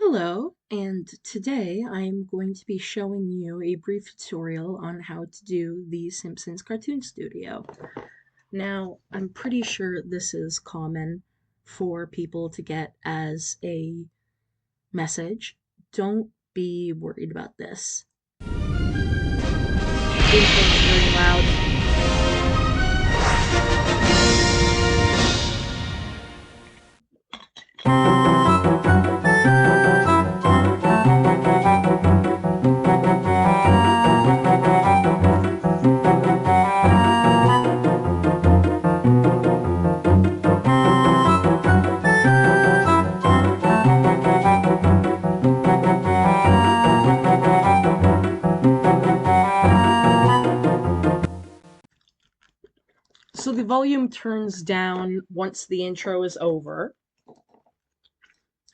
Hello, and today I am going to be showing you a brief tutorial on how to do the Simpsons Cartoon Studio. Now, I'm pretty sure this is common for people to get as a message. Don't be worried about this. Intro is very loud. So the volume turns down once the intro is over.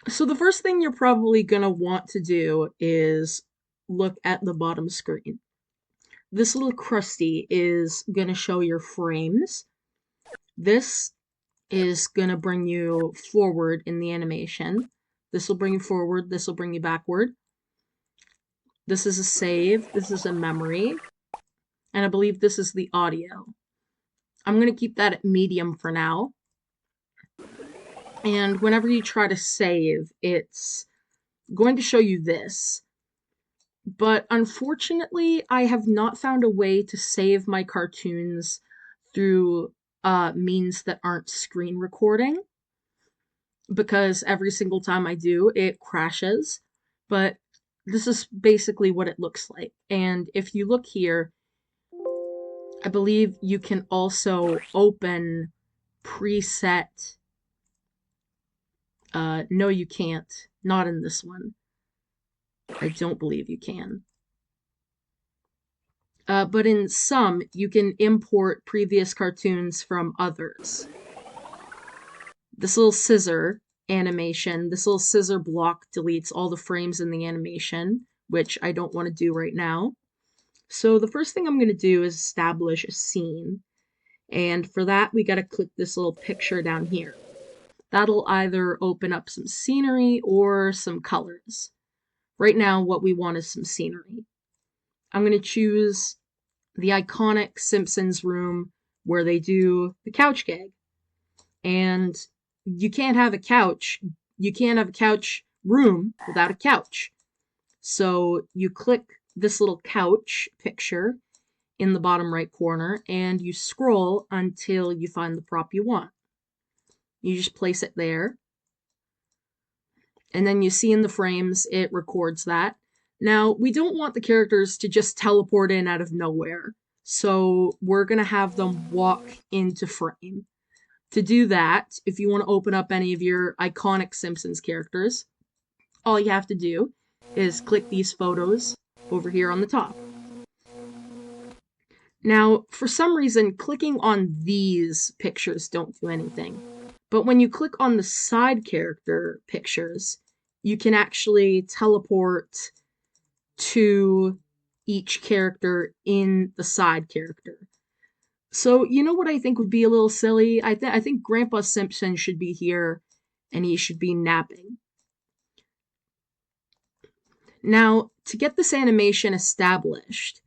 So the first thing you're probably going to want to do is look at the bottom screen. This little crusty is going to show your frames. This is going to bring you forward in the animation. This will bring you forward, this will bring you backward. This is a save, this is a memory, and I believe this is the audio. I'm going to keep that at medium for now. And whenever you try to save, it's going to show you this. But unfortunately, I have not found a way to save my cartoons through means that aren't screen recording, because every single time I do, it crashes. But this is basically what it looks like. And if you look here, I believe you can also open preset. No, you can't. Not in this one. I don't believe you can. But in some, you can import previous cartoons from others. This little scissor animation, this little scissor block deletes all the frames in the animation, which I don't want to do right now. So the first thing I'm going to do is establish a scene. And for that, we got to click this little picture down here. That'll either open up some scenery or some colors. Right now, what we want is some scenery. I'm going to choose the iconic Simpsons room where they do the couch gag. And you can't have a couch room without a couch. So you click this little couch picture in the bottom right corner and you scroll until you find the prop you want. You just place it there. And then you see in the frames, it records that. Now, we don't want the characters to just teleport in out of nowhere. So we're going to have them walk into frame. To do that, if you want to open up any of your iconic Simpsons characters, all you have to do is click these photos over here on the top. Now, for some reason, clicking on these pictures don't do anything. But when you click on the side character pictures, you can actually teleport to each character in the side character. So, you know what I think would be a little silly? I think Grandpa Simpson should be here, and he should be napping. Now, to get this animation established,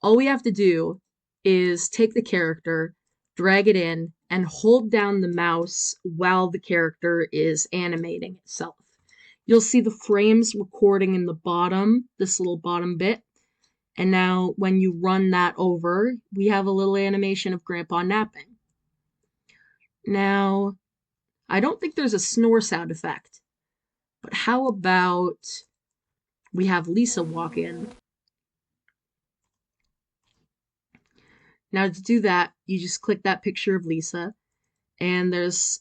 all we have to do is take the character, drag it in, and hold down the mouse while the character is animating itself. You'll see the frames recording in the bottom, this little bottom bit. And now when you run that over, we have a little animation of Grandpa napping. Now, I don't think there's a snore sound effect, but how about we have Lisa walk in? Now to do that, you just click that picture of Lisa, and there's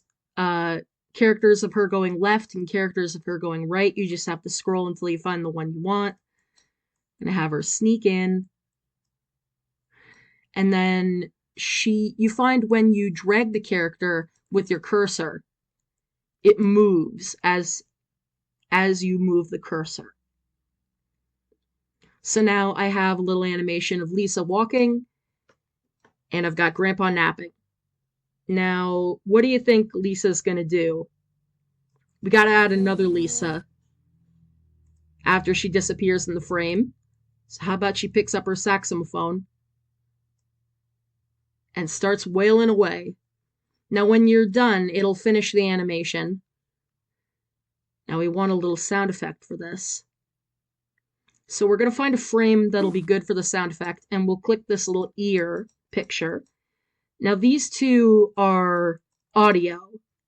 characters of her going left and characters of her going right. You just have to scroll until you find the one you want. I'm gonna have her sneak in. And then you find when you drag the character with your cursor, it moves as you move the cursor. So now I have a little animation of Lisa walking, and I've got Grandpa napping. Now, what do you think Lisa's gonna do? We gotta add another Lisa. after she disappears in the frame. So how about she picks up her saxophone and starts wailing away. Now when you're done, it'll finish the animation. Now we want a little sound effect for this. So we're going to find a frame that'll be good for the sound effect, and we'll click this little ear picture. Now these two are audio,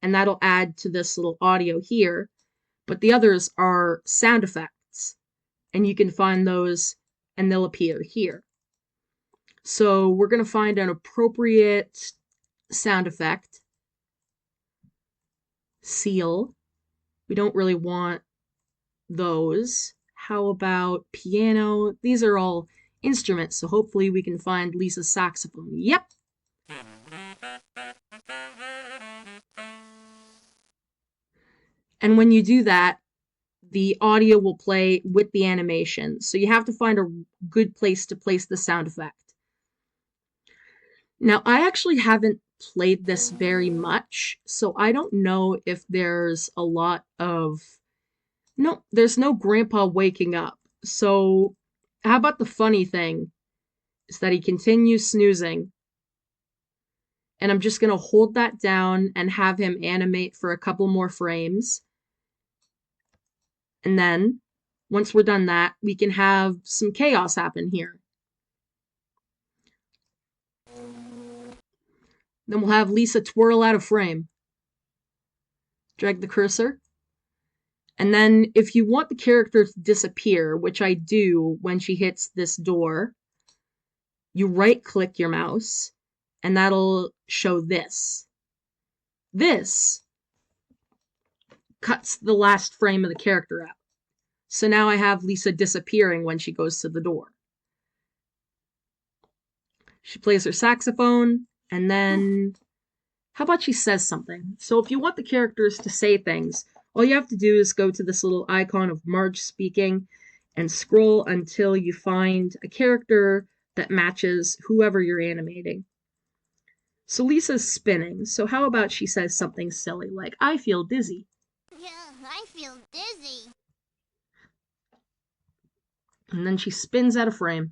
and that'll add to this little audio here, but the others are sound effects, and you can find those and they'll appear here. So we're going to find an appropriate sound effect. Seal. We don't really want those. How about piano? These are all instruments, so hopefully we can find Lisa's saxophone. Yep. And when you do that, the audio will play with the animation. So you have to find a good place to place the sound effect. Now, I actually haven't played this very much, so I don't know if there's a lot of... No, there's no grandpa waking up. So how about the funny thing is that he continues snoozing. And I'm just going to hold that down and have him animate for a couple more frames. And then, once we're done that, we can have some chaos happen here. Then we'll have Lisa twirl out of frame. Drag the cursor. And then if you want the character to disappear, which I do when she hits this door, you right-click your mouse, and that'll show this. This cuts the last frame of the character out. So now I have Lisa disappearing when she goes to the door. She plays her saxophone, and then... How about she says something? So if you want the characters to say things, all you have to do is go to this little icon of Marge speaking and scroll until you find a character that matches whoever you're animating. So Lisa's spinning, so how about she says something silly like, I feel dizzy. Yeah, I feel dizzy. And then she spins out of frame.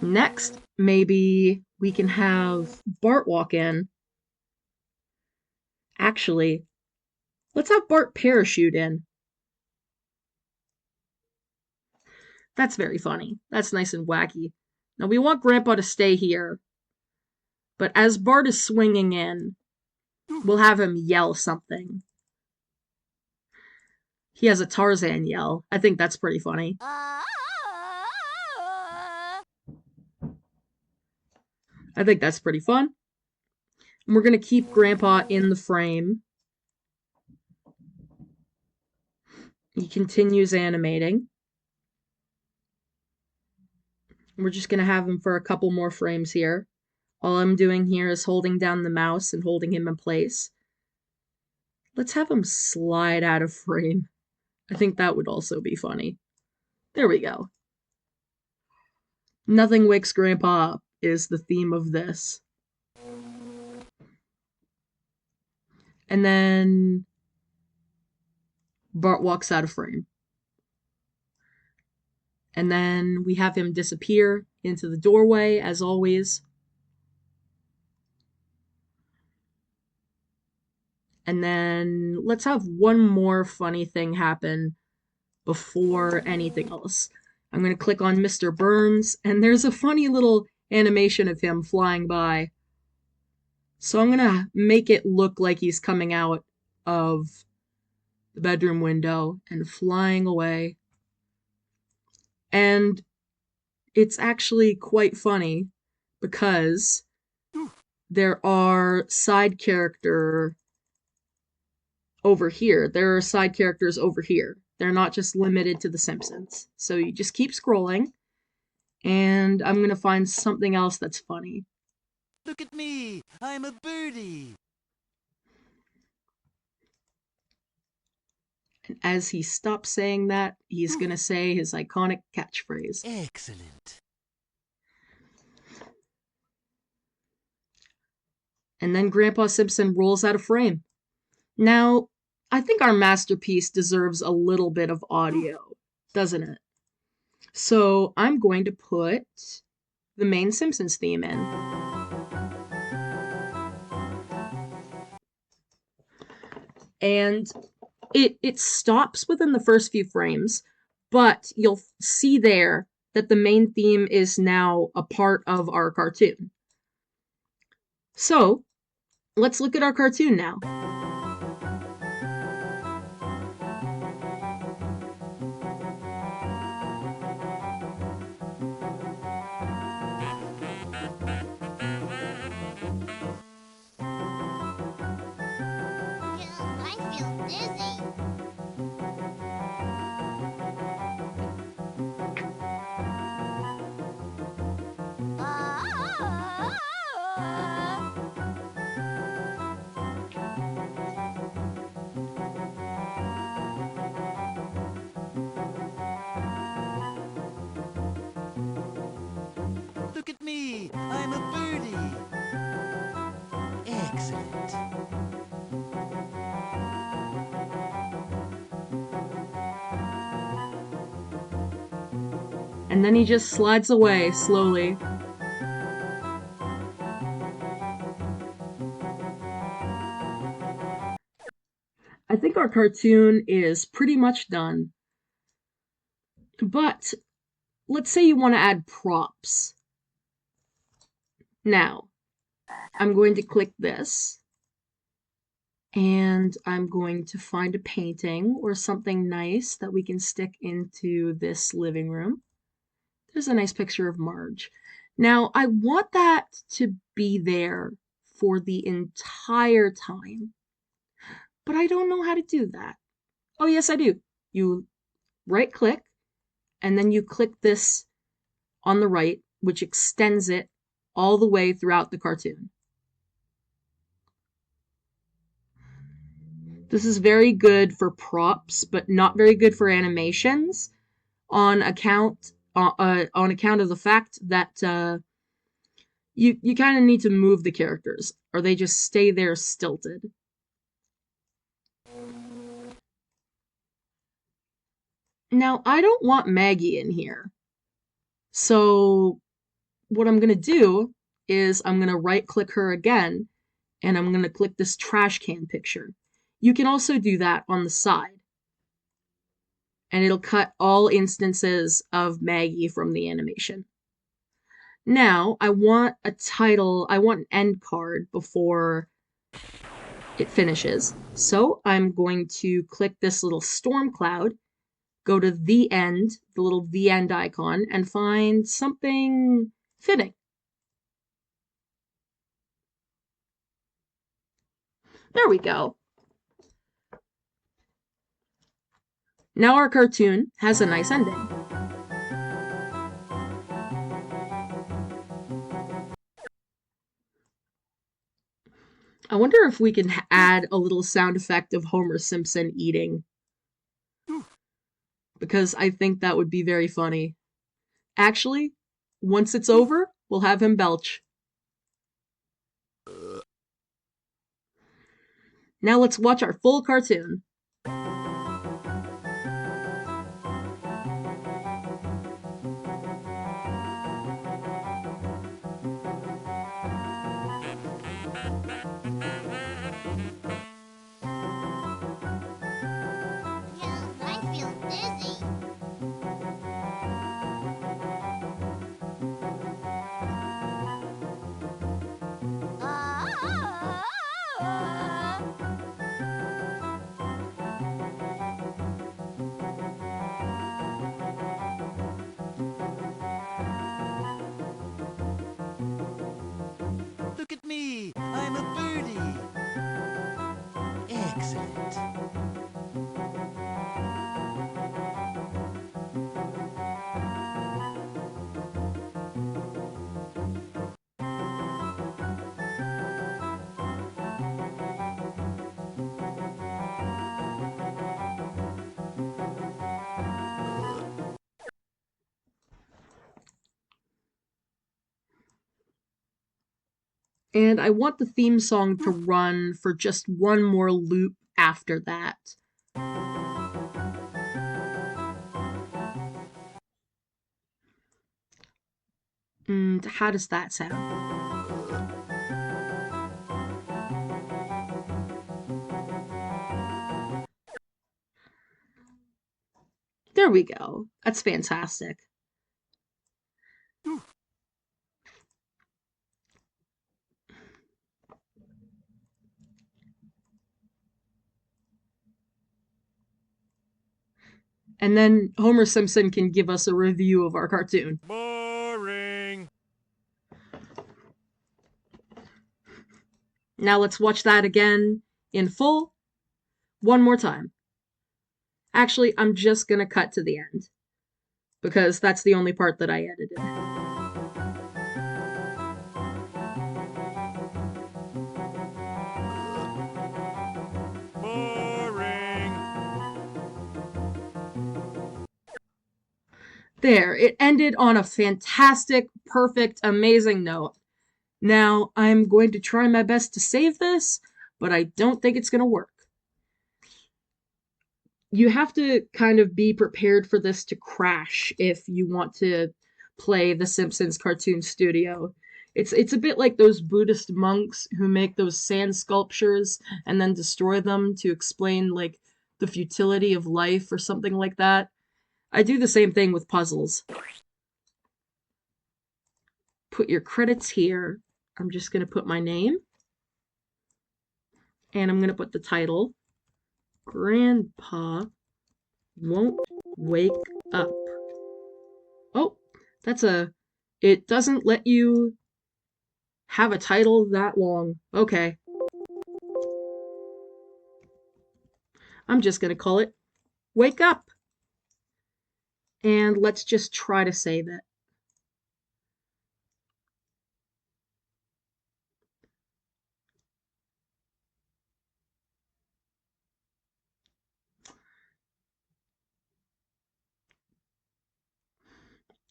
Next, maybe we can have Bart walk in. Actually, let's have Bart parachute in. That's very funny. That's nice and wacky. Now we want Grandpa to stay here. But as Bart is swinging in, we'll have him yell something. He has a Tarzan yell. I think that's pretty funny. I think that's pretty fun. And we're going to keep Grandpa in the frame. He continues animating. We're just going to have him for a couple more frames here. All I'm doing here is holding down the mouse and holding him in place. Let's have him slide out of frame. I think that would also be funny. There we go. Nothing wakes Grandpa up is the theme of this. And then Bart walks out of frame. And then we have him disappear into the doorway, as always. And then let's have one more funny thing happen before anything else. I'm going to click on Mr. Burns, and there's a funny little animation of him flying by. So I'm going to make it look like he's coming out of the bedroom window and flying away. And it's actually quite funny because there are side character over here. There are side characters over here. They're not just limited to the Simpsons. So you just keep scrolling, and I'm going to find something else that's funny. Look at me! I'm a birdie! And as he stops saying that, he's going to say his iconic catchphrase. Excellent. And then Grandpa Simpson rolls out of frame. Now, I think our masterpiece deserves a little bit of audio, doesn't it? So I'm going to put the main Simpsons theme in. And it stops within the first few frames, but you'll see there that the main theme is now a part of our cartoon. So let's look at our cartoon now. Yeah, I feel dizzy. Ah! Look at me. I'm a birdie. Excellent. And then he just slides away slowly. I think our cartoon is pretty much done. But let's say you want to add props. Now, I'm going to click this, and I'm going to find a painting or something nice that we can stick into this living room. There's a nice picture of Marge. Now, I want that to be there for the entire time, but I don't know how to do that. Oh, yes, I do. You right click, and then you click this on the right, which extends it all the way throughout the cartoon. This is very good for props, but not very good for animations on account of the fact that you kind of need to move the characters, or they just stay there stilted. Now, I don't want Maggie in here. So what I'm going to do is I'm going to right click her again, and I'm going to click this trash can picture. You can also do that on the side, and it'll cut all instances of Maggie from the animation. Now, I want a title, I want an end card before it finishes. So I'm going to click this little storm cloud, go to the end, the little the end icon, and find something fitting. There we go. Now our cartoon has a nice ending. I wonder if we can add a little sound effect of Homer Simpson eating, because I think that would be very funny. Actually, once it's over, we'll have him belch. Now let's watch our full cartoon. Yeah, I feel dizzy. Ah! Look at me. I'm a birdie. Excellent. And I want the theme song to run for just one more loop after that. And how does that sound? There we go. That's fantastic. And then Homer Simpson can give us a review of our cartoon. Boring. Now let's watch that again in full one more time. Actually, I'm just gonna cut to the end because that's the only part that I edited. Boring. There, it ended on a fantastic, perfect, amazing note. Now, I'm going to try my best to save this, but I don't think it's going to work. You have to kind of be prepared for this to crash if you want to play the Simpsons Cartoon Studio. It's a bit like those Buddhist monks who make those sand sculptures and then destroy them to explain like the futility of life or something like that. I do the same thing with puzzles. Put your credits here. I'm just going to put my name. And I'm going to put the title. Grandpa won't wake up. Oh, that's a... It doesn't let you have a title that long. Okay. I'm just going to call it Wake Up. And let's just try to save it.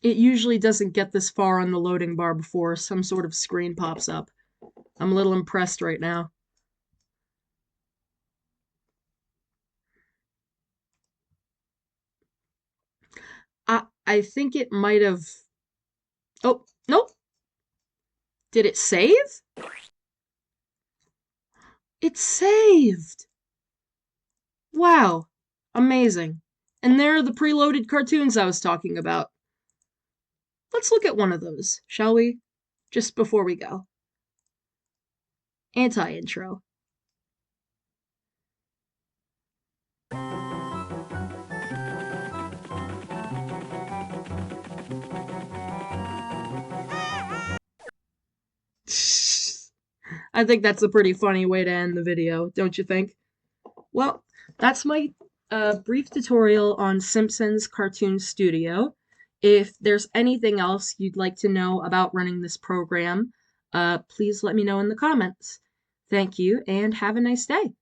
It usually doesn't get this far on the loading bar before some sort of screen pops up. I'm a little impressed right now. I think it might have... Oh, nope. Did it save? It saved! Wow. Amazing. And there are the preloaded cartoons I was talking about. Let's look at one of those, shall we? Just before we go. Anti-intro. I think that's a pretty funny way to end the video, don't you think? Well, that's my brief tutorial on Simpsons Cartoon Studio. If there's anything else you'd like to know about running this program, please let me know in the comments. Thank you, and have a nice day.